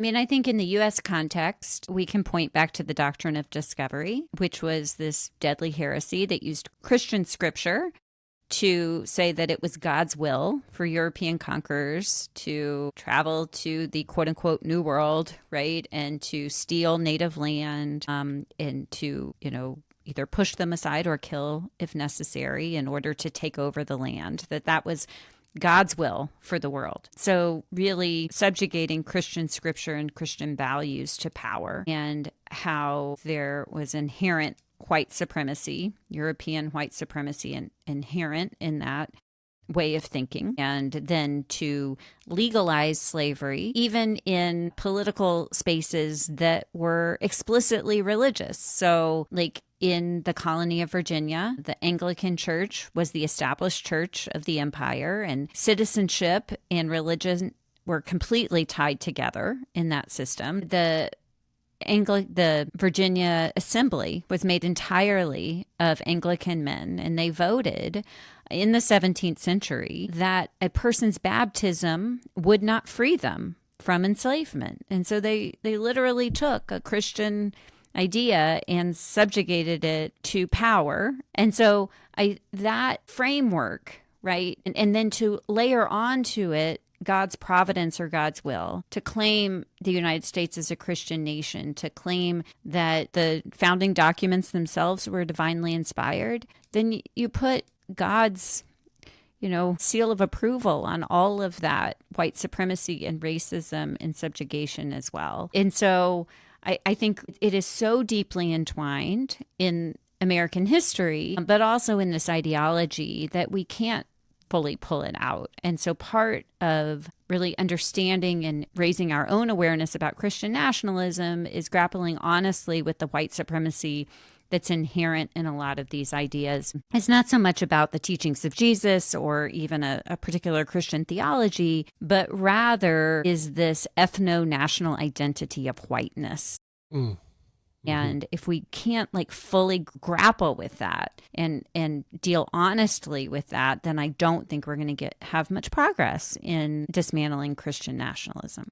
I mean, I think in the U.S. context, we can point back to the doctrine of discovery, which was this deadly heresy that used Christian scripture to say that it was God's will for European conquerors to travel to the quote unquote New World, right? And to steal native land, and to, either push them aside or kill if necessary in order to take over the land, that was God's will for the world. So really subjugating Christian scripture and Christian values to power, and how there was inherent white supremacy, European white supremacy, inherent in that way of thinking, and then to legalize slavery, even in political spaces that were explicitly religious. So, like in the colony of Virginia, the Anglican Church was the established church of the empire, and citizenship and religion were completely tied together in that system. The Virginia Assembly was made entirely of Anglican men, and they voted in the 17th century that a person's baptism would not free them from enslavement. And so they literally took a Christian idea and subjugated it to power. And so that framework, right, and then to layer onto it God's providence or God's will, to claim the United States as a Christian nation, to claim that the founding documents themselves were divinely inspired, then you put God's, seal of approval on all of that white supremacy and racism and subjugation as well. And so I think it is so deeply entwined in American history, but also in this ideology that we can't fully pull it out. And so part of really understanding and raising our own awareness about Christian nationalism is grappling honestly with the white supremacy that's inherent in a lot of these ideas. It's not so much about the teachings of Jesus or even a particular Christian theology, but rather is this ethno-national identity of whiteness. Mm. And if we can't fully grapple with that and deal honestly with that, then I don't think we're going to have much progress in dismantling Christian nationalism.